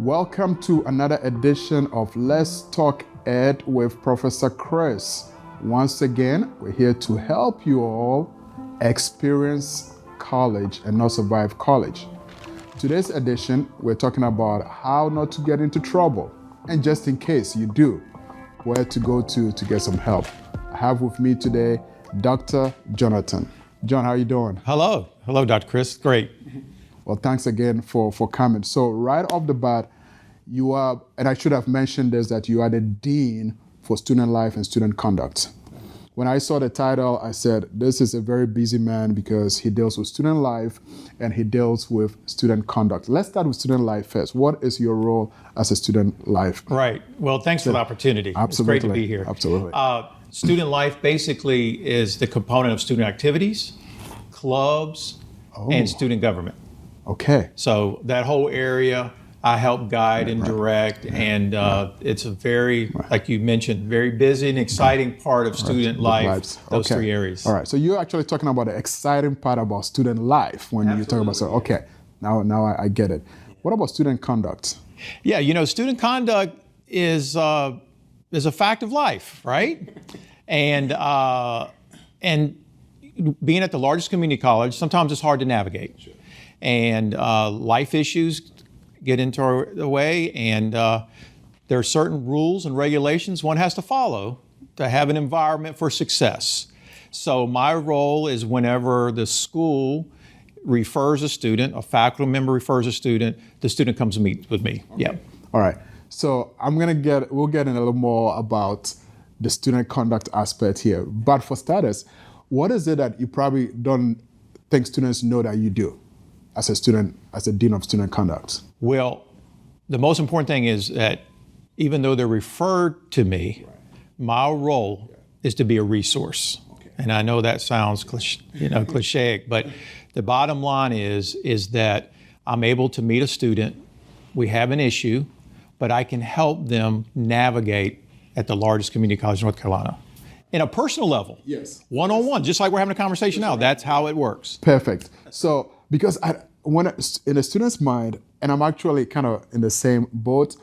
Welcome to another edition of Let's Talk Ed with Professor Chris. Once again, we're here to help you all experience college and not survive college. Today's edition, we're talking about how not to get into trouble. And just in case you do, where to go to get some help. I have with me today, Dr. Jonathan. John, how are you doing? Hello, Dr. Chris. Great. Well, thanks again for coming. So right off the bat, you are, and I should have mentioned this, that you are the Dean for Student Life and Student Conduct. When I saw the title, I said, this is a very busy man because he deals with student life and he deals with student conduct. Let's start with student life first. What is your role as a student life? Right. Well, thanks for the opportunity. Absolutely. It's great to be here. Absolutely. Student life basically is the component of student activities, clubs, and student government. Okay. So that whole area, I help guide and direct, and it's a very, like you mentioned, very busy and exciting part of student life, those three areas. All right, so you're actually talking about the exciting part about student life when you talk about, so okay, now I get it. What about student conduct? Yeah, student conduct is a fact of life, right? And being at the largest community college, sometimes it's hard to navigate. Sure. And life issues get into the way, and there are certain rules and regulations one has to follow to have an environment for success. So my role is whenever the school refers a student, a faculty member refers a student, the student comes to meet with me. Okay. Yeah. All right. So we'll get in a little more about the student conduct aspect here. But for starters, what is it that you probably don't think students know that you do as a student, as a Dean of Student Conduct? Well, the most important thing is that even though they're referred to me, my role is to be a resource. Okay. And I know that sounds cliche, but the bottom line is that I'm able to meet a student, we have an issue, but I can help them navigate at the largest community college in North Carolina. In a personal level, yes, one-on-one, just like we're having a conversation now. That's how it works. Perfect. So, because in a student's mind, and I'm actually kind of in the same boat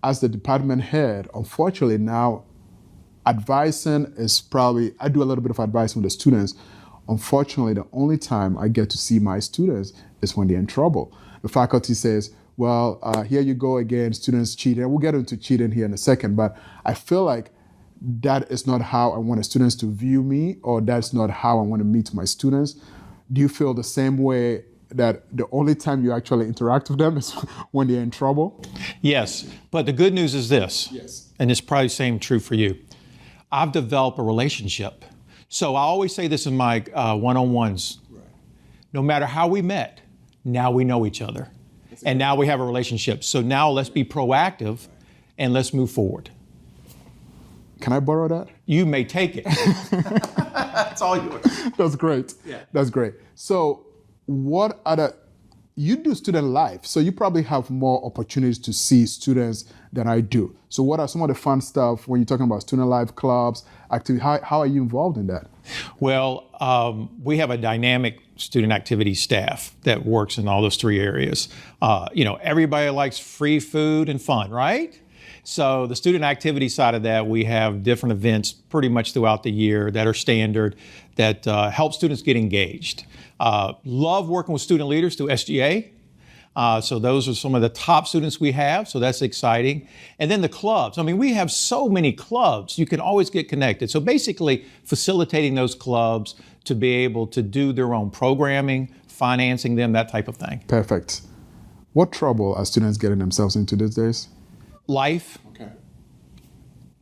as the department head, unfortunately now, advising is probably, I do a little bit of advising with the students. Unfortunately, the only time I get to see my students is when they're in trouble. The faculty says, well, here you go again, students cheating. And we'll get into cheating here in a second, but I feel like that is not how I want the students to view me, or that's not how I want to meet my students. Do you feel the same way, that the only time you actually interact with them is when they're in trouble? Yes, but the good news is this, and it's probably the same true for you. I've developed a relationship. So I always say this in my one-on-ones. Right. No matter how we met, now we know each other. And now we have a relationship. So now let's be proactive and let's move forward. Can I borrow that? You may take it. That's all yours. That's great. Yeah. That's great. So you do student life, so you probably have more opportunities to see students than I do. So what are some of the fun stuff when you're talking about student life clubs, activity? How are you involved in that? Well, we have a dynamic student activity staff that works in all those three areas. Everybody likes free food and fun, right? So the student activity side of that, we have different events pretty much throughout the year that are standard, that help students get engaged. Love working with student leaders through SGA. So those are some of the top students we have, so that's exciting. And then the clubs. I mean, we have so many clubs. You can always get connected. So basically facilitating those clubs to be able to do their own programming, financing them, that type of thing. Perfect. What trouble are students getting themselves into these days? Life. Okay.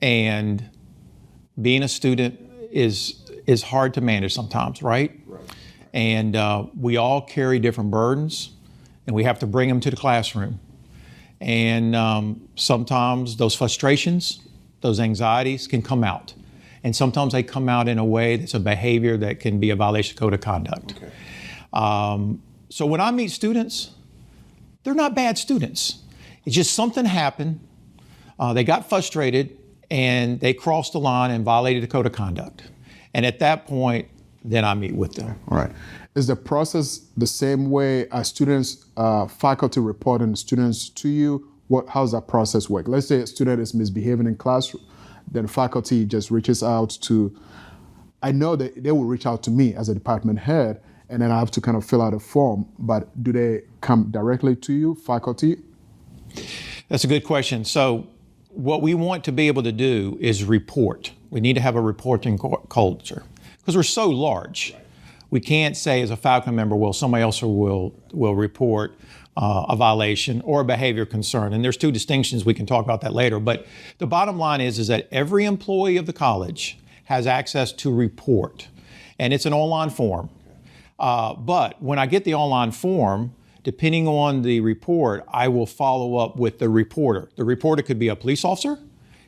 And being a student is hard to manage sometimes, right? Right. And we all carry different burdens, and we have to bring them to the classroom. And sometimes those frustrations, those anxieties can come out. And sometimes they come out in a way that's a behavior that can be a violation of code of conduct. Okay. So when I meet students, they're not bad students. It's just something happened. They got frustrated and they crossed the line and violated the code of conduct. And at that point, then I meet with them. All right. Is the process the same way as students, faculty reporting students to you, how's that process work? Let's say a student is misbehaving in class, then faculty just reaches out to, I know that they will reach out to me as a department head, and then I have to kind of fill out a form, but do they come directly to you, faculty? That's a good question. So what we want to be able to do is report. We need to have a reporting culture because we're so large. Right. We can't say as a faculty member, well, somebody else will report a violation or a behavior concern. And there's two distinctions. We can talk about that later. But the bottom line is that every employee of the college has access to report. And it's an online form. But when I get the online form, depending on the report, I will follow up with the reporter. The reporter could be a police officer.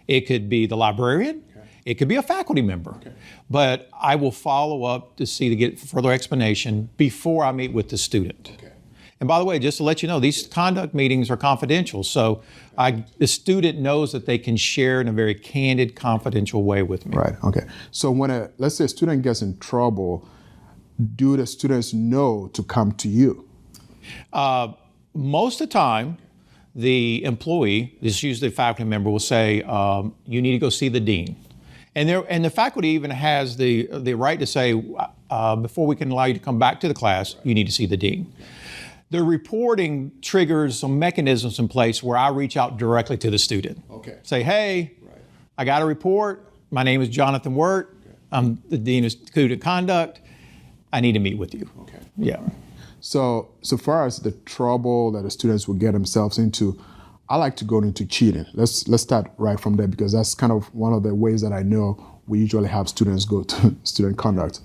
It could be the librarian. Okay. It could be a faculty member. Okay. But I will follow up to get further explanation before I meet with the student. Okay. And by the way, just to let you know, these conduct meetings are confidential. So the student knows that they can share in a very candid, confidential way with me. Right, okay. So when let's say a student gets in trouble, do the students know to come to you? Most of the time, the employee, this is usually a faculty member, will say, you need to go see the dean. And the faculty even has the right to say, before we can allow you to come back to the class, you need to see the dean. The reporting triggers some mechanisms in place where I reach out directly to the student. Okay. Say, hey, I got a report. My name is Jonathan Wirt. Okay. I'm the Dean of Student Conduct. I need to meet with you. Okay. Yeah. So far as the trouble that the students will get themselves into, I like to go into cheating. Let's start right from there because that's kind of one of the ways that I know we usually have students go to student conduct.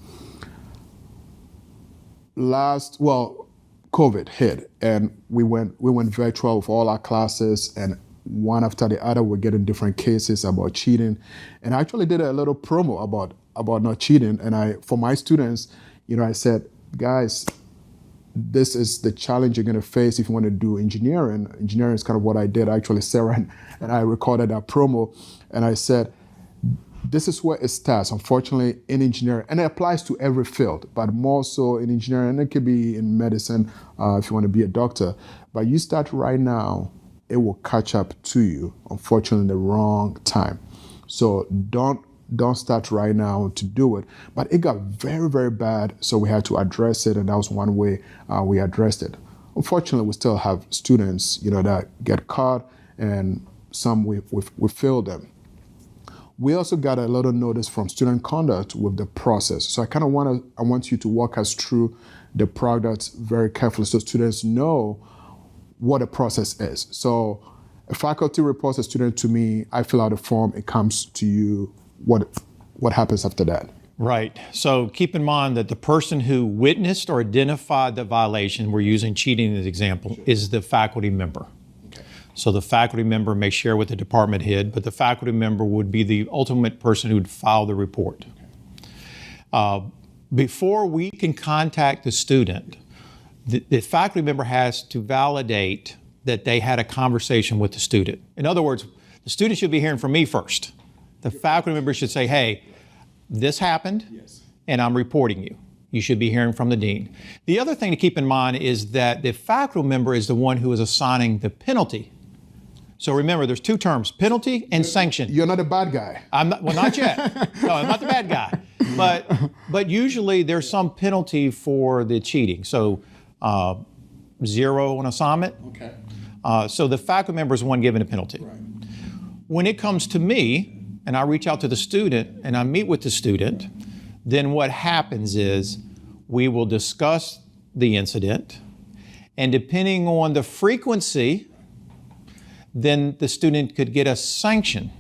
COVID hit and we went virtual with all our classes, and one after the other we're getting different cases about cheating. And I actually did a little promo about not cheating. And for my students, I said, guys, this is the challenge you're going to face if you want to do engineering. Engineering is kind of what I did. Actually, Sarah and I recorded that promo, and I said, this is where it starts, unfortunately, in engineering. And it applies to every field, but more so in engineering. And it could be in medicine if you want to be a doctor. But you start right now, it will catch up to you, unfortunately, in the wrong time. So don't start right now to do it. But it got very, very bad, so we had to address it, and that was one way we addressed it. Unfortunately, we still have students, that get caught, and some we fail them. We also got a lot of notice from student conduct with the process. So I want you to walk us through the product very carefully so students know what a process is. So a faculty reports a student to me, I fill out a form, it comes to you. What happens after that? Right. So keep in mind that the person who witnessed or identified the violation, we're using cheating as an example, is the faculty member. Okay. So the faculty member may share with the department head, but the faculty member would be the ultimate person who would file the report. Okay. Before we can contact the student, the faculty member has to validate that they had a conversation with the student. In other words, the student should be hearing from me first. The faculty member should say, hey, this happened, and I'm reporting you. You should be hearing from the dean. The other thing to keep in mind is that the faculty member is the one who is assigning the penalty. So remember, there's two terms, penalty and sanction. You're not a bad guy. Not yet. No, I'm not the bad guy. But usually there's some penalty for the cheating. So 0 on assignment. Okay. So the faculty member is the one given a penalty. Right. When it comes to me, and I reach out to the student and I meet with the student, then what happens is we will discuss the incident, and depending on the frequency, then the student could get a sanction.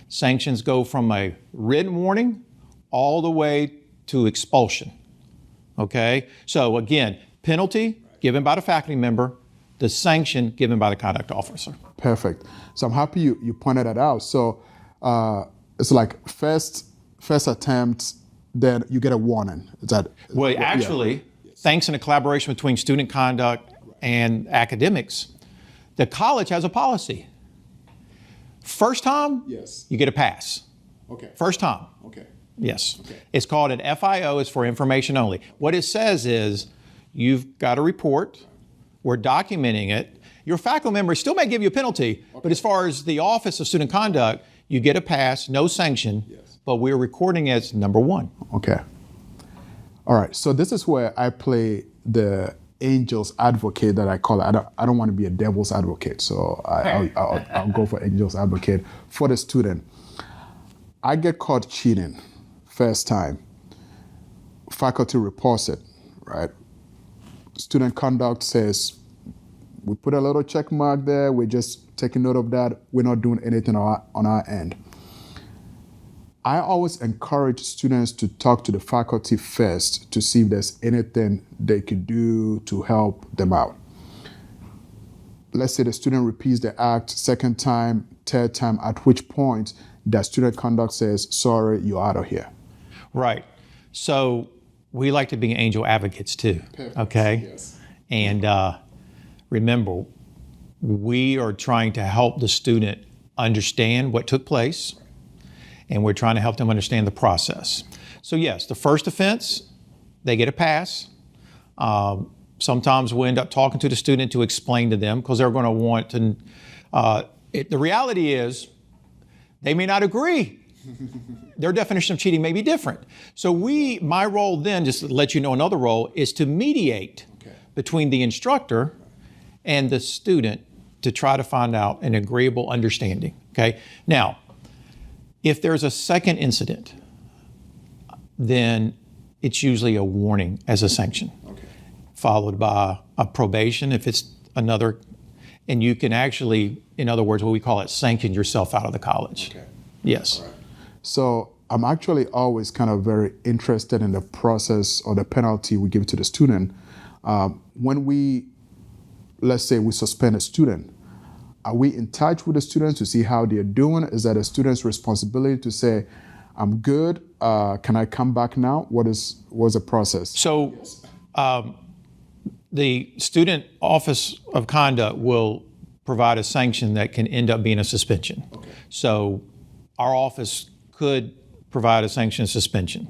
Sanctions go from a written warning all the way to expulsion. Okay? So again, penalty given by the faculty member, the sanction given by the conduct officer. Perfect. So I'm happy you pointed that out. So it's like first attempt, then you get a warning. Is that? Well, actually, thanks in a collaboration between student conduct and academics, the college has a policy. First time, you get a pass. Okay. First time. Okay. Yes. Okay. It's called an FIO. It's for information only. What it says is you've got a report. We're documenting it. Your faculty member still may give you a penalty, but as far as the Office of Student Conduct, you get a pass, no sanction, but we're recording as number one. Okay. All right. So this is where I play the angel's advocate that I call it. I don't want to be a devil's advocate, so I'll go for angel's advocate for the student. I get caught cheating first time. Faculty reports it, right? Student conduct says, we put a little check mark there. We're just taking note of that. We're not doing anything on our end. I always encourage students to talk to the faculty first to see if there's anything they could do to help them out. Let's say the student repeats the act second time, third time, at which point the student conduct says, sorry, you're out of here. Right. So we like to be angel advocates too. Perfect. Okay? Yes. And remember, we are trying to help the student understand what took place, and we're trying to help them understand the process. So yes, the first offense, they get a pass. Sometimes we end up talking to the student to explain to them because they're going to want to, the reality is they may not agree. Their definition of cheating may be different. So my role then, just to let you know another role, is to mediate between the instructor and the student to try to find out an agreeable understanding, okay? Now, if there's a second incident, then it's usually a warning as a sanction, followed by a probation if it's another, and you can actually, in other words, what we call it, sanction yourself out of the college. Okay. Yes. Right. So I'm actually always kind of very interested in the process or the penalty we give to the student. When let's say we suspend a student, are we in touch with the students to see how they're doing? Is that a student's responsibility to say, I'm good, can I come back now? What's the process? So the Student Office of Conduct will provide a sanction that can end up being a suspension. Okay. So our office could provide a sanction suspension.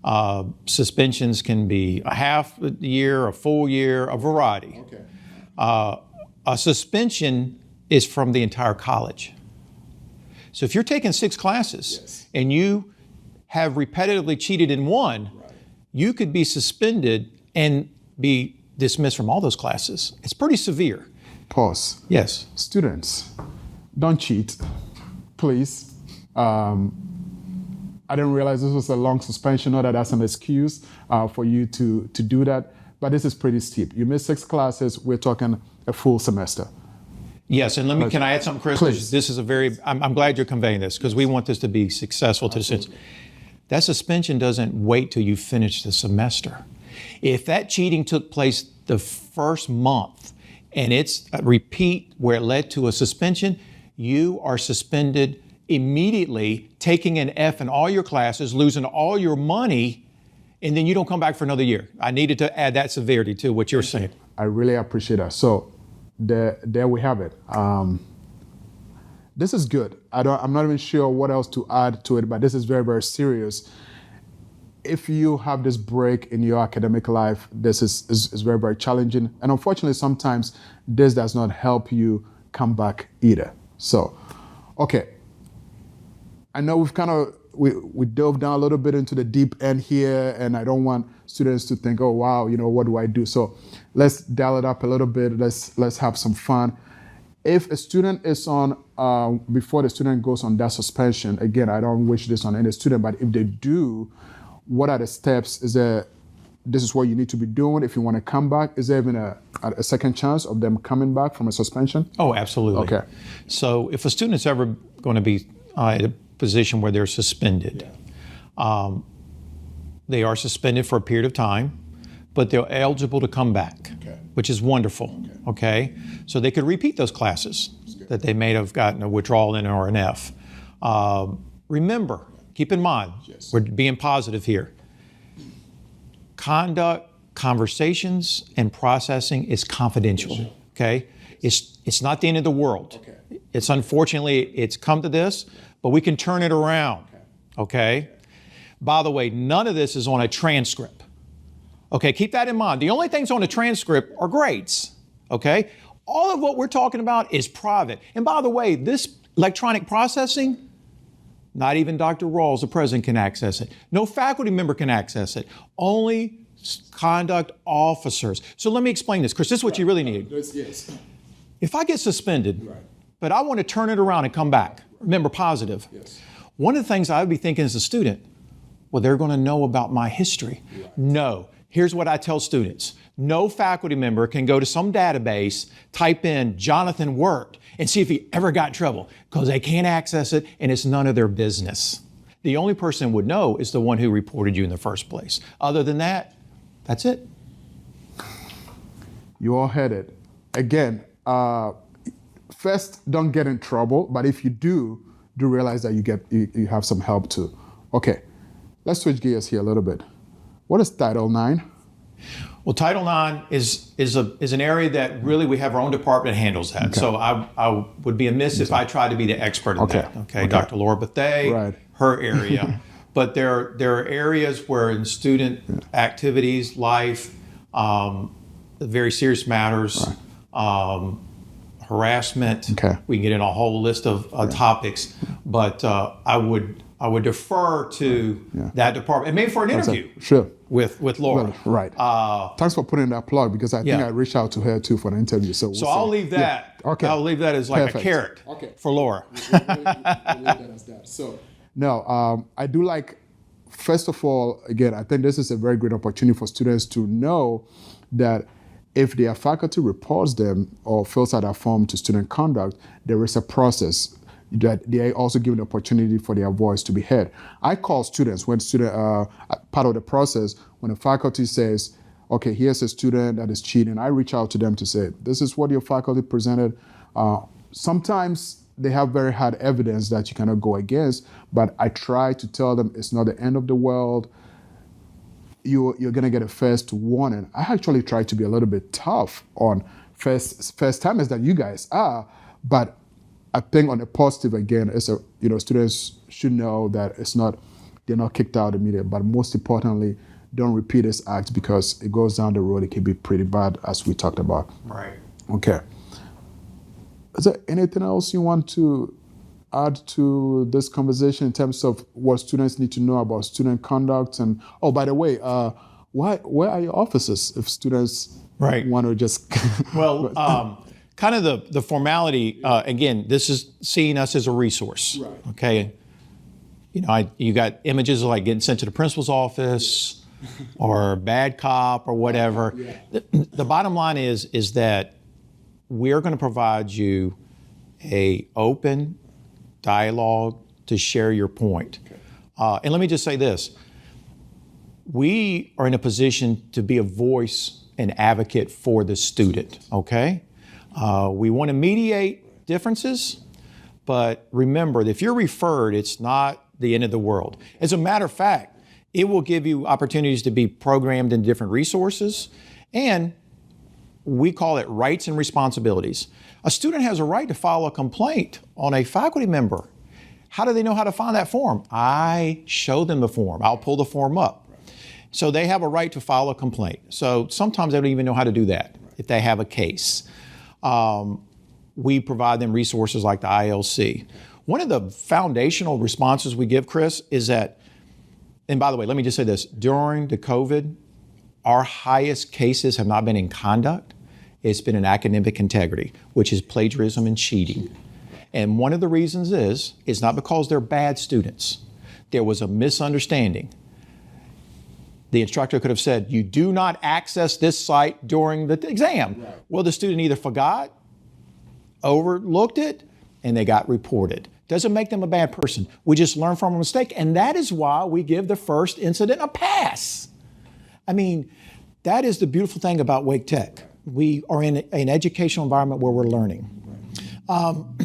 Okay. Suspensions can be a half a year, a full year, a variety. Okay. A suspension is from the entire college. So if you're taking 6 classes and you have repetitively cheated in one, you could be suspended and be dismissed from all those classes. It's pretty severe. Pause. Yes. Students, don't cheat, please. I didn't realize this was a long suspension. Not that that's an excuse for you to do that, but this is pretty steep. You missed 6 classes. We're talking a full semester. Yes, and can I add something, Chris? Please. This is I'm glad you're conveying this because we want this to be successful to the students. That suspension doesn't wait till you finish the semester. If that cheating took place the first month and it's a repeat where it led to a suspension, you are suspended immediately, taking an F in all your classes, losing all your money, and then you don't come back for another year. I needed to add that severity to what you're saying. I really appreciate that. So there we have it. This is good. I'm not even sure what else to add to it, but this is very, very serious. If you have this break in your academic life, this is very, very challenging. And unfortunately, sometimes this does not help you come back either. So, okay. I know we've kind of, we dove down a little bit into the deep end here, and I don't want students to think, oh, wow, what do I do? So let's dial it up a little bit. Let's have some fun. If a student is on, before the student goes on that suspension, again, I don't wish this on any student, but if they do, what are the steps? This is what you need to be doing if you want to come back? Is there even a second chance of them coming back from a suspension? Oh, absolutely. Okay. So if a student's ever going to be at a position where they're suspended, they are suspended for a period of time, but they're eligible to come back, which is wonderful, okay? So they could repeat those classes that they may have gotten a withdrawal in or an F. Remember, keep in mind, we're being positive here. Conduct, conversations, and processing is confidential, okay? It's not the end of the world. It's unfortunately, it's come to this, but we can turn it around, okay? By the way, none of this is on a transcript. Okay, keep that in mind. The only things on a transcript are grades, okay? All of what we're talking about is private. And by the way, this electronic processing, not even Dr. Rawls, the president, can access it. No faculty member can access it. Only conduct officers. So let me explain this, Chris. This is what you really need. Yes. If I get suspended, but I want to turn it around and come back, remember positive. Yes. One of the things I would be thinking as a student, well, they're going to know about my history. Right. No. Here's what I tell students. No faculty member can go to some database, type in Jonathan worked, and see if he ever got in trouble, because they can't access it and it's none of their business. The only person who would know is the one who reported you in the first place. Other than that, that's it. You all heard it. Again, first, don't get in trouble, but if you do realize that you have some help too. Okay, let's switch gears here a little bit. What is Title IX? Well, Title IX is an area that really we have our own department that handles that. Okay. So I would be amiss if I tried to be the expert in that. Okay, Dr. Laura Bethay, her area. But there are areas where in student activities, life, very serious matters, harassment. We can get in a whole list of topics. But I would defer to that department, and maybe for an interview. Sure. With Laura. Well, right. Thanks for putting that plug, because I think I reached out to her too for an interview. So I'll leave that. Yeah. Okay. I'll leave that as like a carrot for Laura. We'll leave that as that. So no, I do like. First of all, again, I think this is a very great opportunity for students to know that if their faculty reports them or fills out a form to student conduct, there is a process that they are also given the opportunity for their voice to be heard. I call students when part of the process, when the faculty says, okay, here's a student that is cheating, I reach out to them to say, this is what your faculty presented. Sometimes they have very hard evidence that you cannot go against, but I try to tell them it's not the end of the world. You're gonna get a first warning. I actually try to be a little bit tough on first timers that you guys are, but I think on the positive again, students should know that they're not kicked out immediately, but most importantly, don't repeat this act, because it goes down the road, it can be pretty bad, as we talked about. Right. Okay. Is there anything else you want to add to this conversation in terms of what students need to know about student conduct? And by the way, where are your offices if students want to just... Well, kind of the formality, again, this is seeing us as a resource. Right. Okay. You got images of like getting sent to the principal's office or bad cop or whatever. Yeah. The bottom line is that we're going to provide you a open dialogue to share your point. Okay. And let me just say this. We are in a position to be a voice and advocate for the student, okay? We want to mediate differences, but remember that if you're referred, it's not the end of the world. As a matter of fact, it will give you opportunities to be programmed in different resources, and we call it rights and responsibilities. A student has a right to file a complaint on a faculty member. How do they know how to find that form? I show them the form. I'll pull the form up. So they have a right to file a complaint. So sometimes they don't even know how to do that if they have a case. We provide them resources like the ILC. One of the foundational responses we give, Chris, is that, and by the way, let me just say this, during the COVID, our highest cases have not been in conduct, it's been in academic integrity, which is plagiarism and cheating. And one of the reasons is not because they're bad students. There was a misunderstanding. The instructor could have said, you do not access this site during the exam. Right. Well, the student either forgot, overlooked it, and they got reported. Doesn't make them a bad person. We just learn from a mistake, and that is why we give the first incident a pass. I mean, that is the beautiful thing about Wake Tech. We are in an educational environment where we're learning.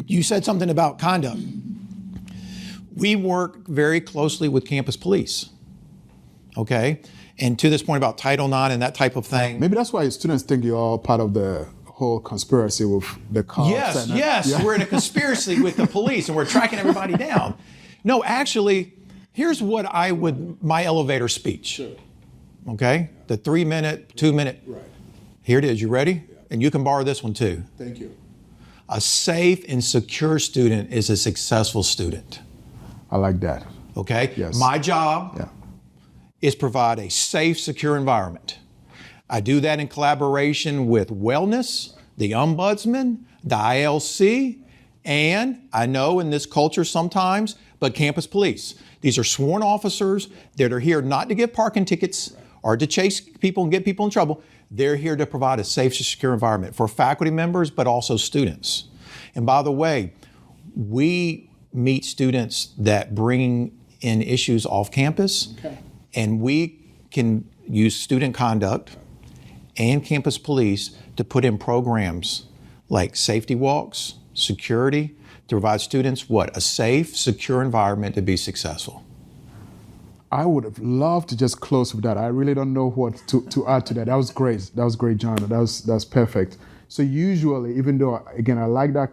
You said something about conduct. We work very closely with campus police, okay? And to this point about Title IX and that type of thing. Maybe that's why students think you're all part of the whole conspiracy with the cops. Yes, we're in a conspiracy with the police and we're tracking everybody down. No, actually, here's what my elevator speech. Sure. Okay? The 3-minute, 2-minute. Right. Here it is. You ready? and you can borrow this one too. Thank you. A safe and secure student is a successful student. I like that. Okay? Yes. My job is provide a safe, secure environment. I do that in collaboration with wellness, the ombudsman, the ILC, and I know in this culture sometimes, but campus police. These are sworn officers that are here not to give parking tickets or to chase people and get people in trouble. They're here to provide a safe, secure environment for faculty members, but also students. And by the way, we meet students that bring in issues off campus, and we can use student conduct and campus police to put in programs like safety walks, security, to provide students a safe, secure environment to be successful. I would have loved to just close with that. I really don't know what to add to that. That was great. That was great, John. That's perfect. So usually, even though, again, I like that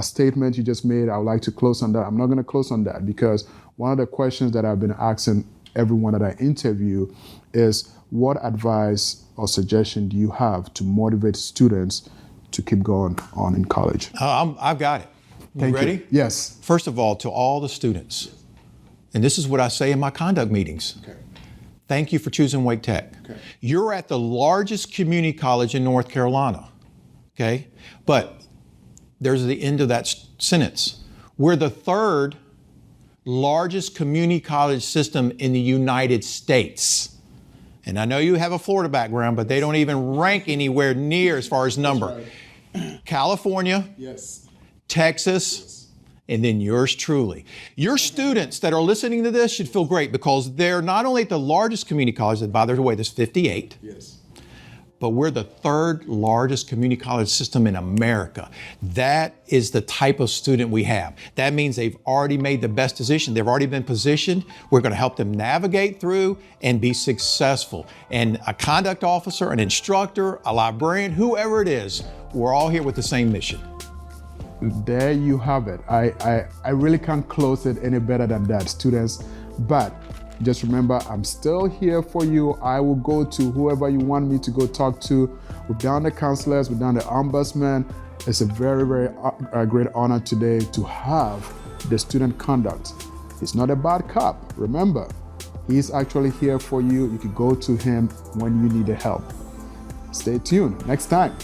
statement you just made, I would like to close on that. I'm not going to close on that because one of the questions that I've been asking everyone that I interview is, what advice or suggestion do you have to motivate students to keep going on in college? I've got it. You ready? Yes. First of all, to all the students, and this is what I say in my conduct meetings. Thank you for choosing Wake Tech. You're at the largest community college in North Carolina, okay? But there's the end of that sentence. We're the third largest community college system in the United States. And I know you have a Florida background, but they don't even rank anywhere near as far as number. California, Texas, and then yours truly. Your students that are listening to this should feel great because they're not only at the largest community college, by the way, there's 58, but we're the third largest community college system in America. That is the type of student we have. That means they've already made the best decision. They've already been positioned. We're going to help them navigate through and be successful. And a conduct officer, an instructor, a librarian, whoever it is, we're all here with the same mission. There you have it. I really can't close it any better than that, students. But just remember, I'm still here for you. I will go to whoever you want me to go talk to. We've done the counselors, we've done the ombudsman. It's a very, very great honor today to have the student conduct. He's not a bad cop. Remember, he's actually here for you. You can go to him when you need the help. Stay tuned. Next time.